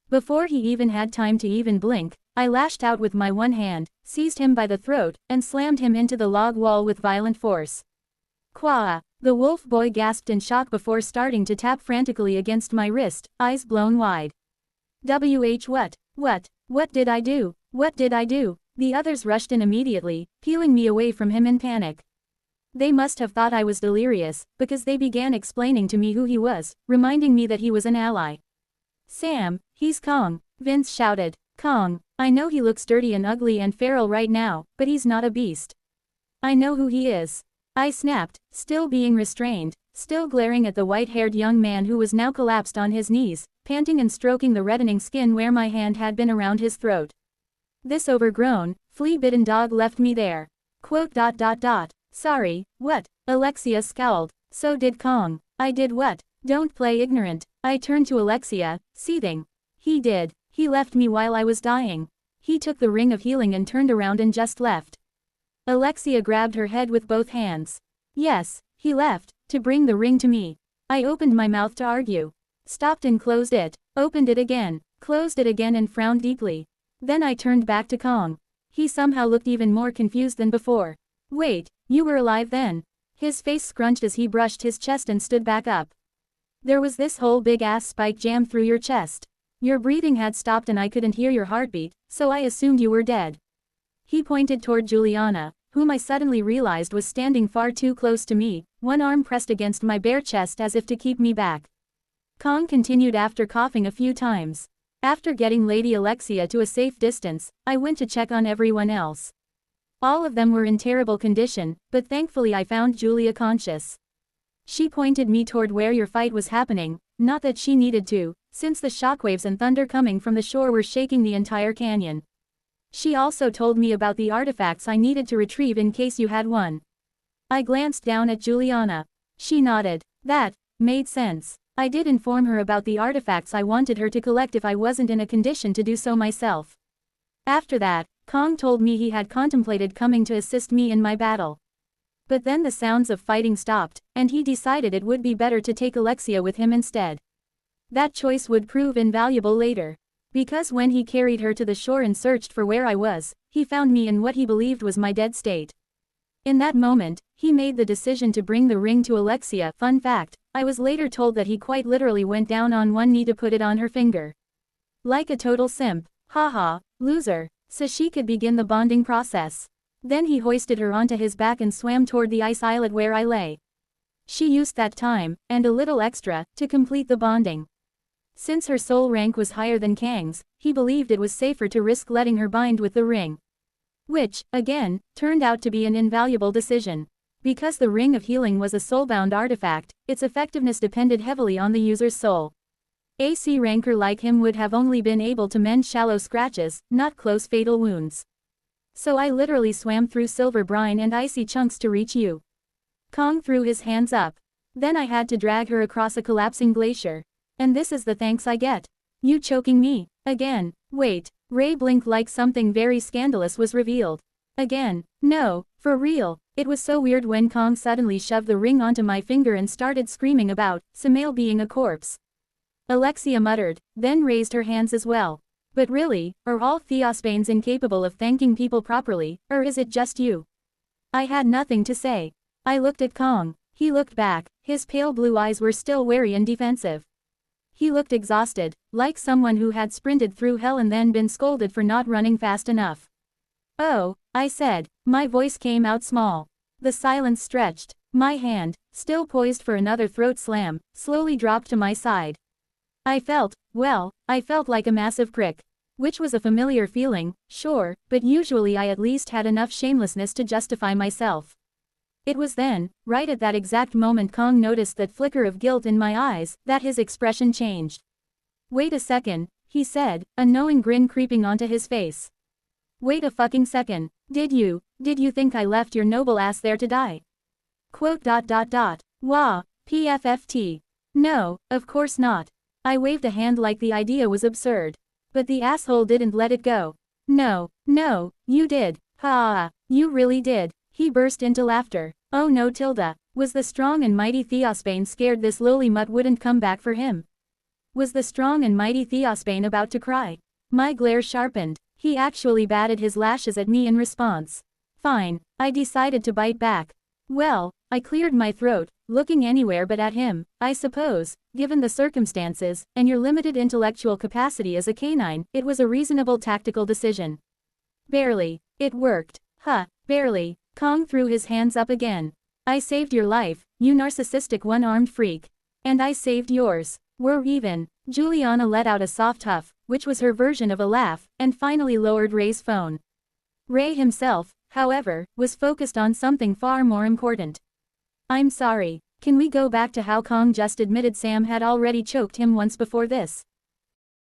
Before he even had time to even blink, I lashed out with my one hand, seized him by the throat, and slammed him into the log wall with violent force. Quah! The wolf boy gasped in shock before starting to tap frantically against my wrist, eyes blown wide. What did I do? What did I do? The others rushed in immediately, peeling me away from him in panic. They must have thought I was delirious, because they began explaining to me who he was, reminding me that he was an ally. Sam, he's Kong, Vince shouted. Kong, I know he looks dirty and ugly and feral right now, but he's not a beast. I know who he is. I snapped, still being restrained, still glaring at the white-haired young man who was now collapsed on his knees, panting and stroking the reddening skin where my hand had been around his throat. This overgrown, flea-bitten dog left me there. Sorry, what? Alexia scowled. So did Kong. I did what? Don't play ignorant. I turned to Alexia, seething. He did. He left me while I was dying. He took the ring of healing and turned around and just left. Alexia grabbed her head with both hands. Yes, he left, to bring the ring to me. I opened my mouth to argue. Stopped and closed it. Opened it again. Closed it again and frowned deeply. Then I turned back to Kong. He somehow looked even more confused than before. Wait, you were alive then? His face scrunched as he brushed his chest and stood back up. There was this whole big-ass spike jammed through your chest. Your breathing had stopped and I couldn't hear your heartbeat, so I assumed you were dead. He pointed toward Juliana, whom I suddenly realized was standing far too close to me, one arm pressed against my bare chest as if to keep me back. Kong continued after coughing a few times. After getting Lady Alexia to a safe distance, I went to check on everyone else. All of them were in terrible condition, but thankfully I found Julia conscious. She pointed me toward where your fight was happening, not that she needed to, since the shockwaves and thunder coming from the shore were shaking the entire canyon. She also told me about the artifacts I needed to retrieve in case you had one. I glanced down at Juliana. She nodded. That made sense. I did inform her about the artifacts I wanted her to collect if I wasn't in a condition to do so myself. After that, Kong told me he had contemplated coming to assist me in my battle. But then the sounds of fighting stopped, and he decided it would be better to take Alexia with him instead. That choice would prove invaluable later. Because when he carried her to the shore and searched for where I was, he found me in what he believed was my dead state. In that moment, he made the decision to bring the ring to Alexia. Fun fact, I was later told that he quite literally went down on one knee to put it on her finger. Like a total simp. Haha, loser. So she could begin the bonding process. Then he hoisted her onto his back and swam toward the ice islet where I lay. She used that time, and a little extra, to complete the bonding. Since her soul rank was higher than Kang's, he believed it was safer to risk letting her bind with the ring. Which, again, turned out to be an invaluable decision. Because the Ring of Healing was a soulbound artifact, its effectiveness depended heavily on the user's soul. A C ranker like him would have only been able to mend shallow scratches, not close fatal wounds. So I literally swam through silver brine and icy chunks to reach you. Kong threw his hands up. Then I had to drag her across a collapsing glacier. And this is the thanks I get. You choking me. Again. Wait. Ray blinked like something very scandalous was revealed. Again. No, for real. It was so weird when Kong suddenly shoved the ring onto my finger and started screaming about Samael being a corpse. Alexia muttered, then raised her hands as well. But really, are all Theospanes incapable of thanking people properly, or is it just you? I had nothing to say. I looked at Kong. He looked back, his pale blue eyes were still wary and defensive. He looked exhausted, like someone who had sprinted through hell and then been scolded for not running fast enough. Oh, I said. My voice came out small. The silence stretched. My hand, still poised for another throat slam, slowly dropped to my side. I felt like a massive prick. Which was a familiar feeling, sure, but usually I at least had enough shamelessness to justify myself. It was then, right at that exact moment Kong noticed that flicker of guilt in my eyes, that his expression changed. Wait a second, he said, a knowing grin creeping onto his face. Wait a fucking second, did you think I left your noble ass there to die? Quote. Wah, PFFT. No, of course not. I waved a hand like the idea was absurd. But the asshole didn't let it go. No, you did. Ha, you really did. He burst into laughter. Oh no, Tilda. Was the strong and mighty Theospane scared this lowly mutt wouldn't come back for him? Was the strong and mighty Theospane about to cry? My glare sharpened. He actually batted his lashes at me in response. Fine, I decided to bite back. Well, I cleared my throat, looking anywhere but at him. I suppose, given the circumstances, and your limited intellectual capacity as a canine, it was a reasonable tactical decision. Barely. It worked. Huh, barely. Kong threw his hands up again. I saved your life, you narcissistic one-armed freak. And I saved yours. We're even. Juliana let out a soft huff, which was her version of a laugh, and finally lowered Ray's phone. Ray himself, however, was focused on something far more important. I'm sorry. Can we go back to how Kong just admitted Sam had already choked him once before this?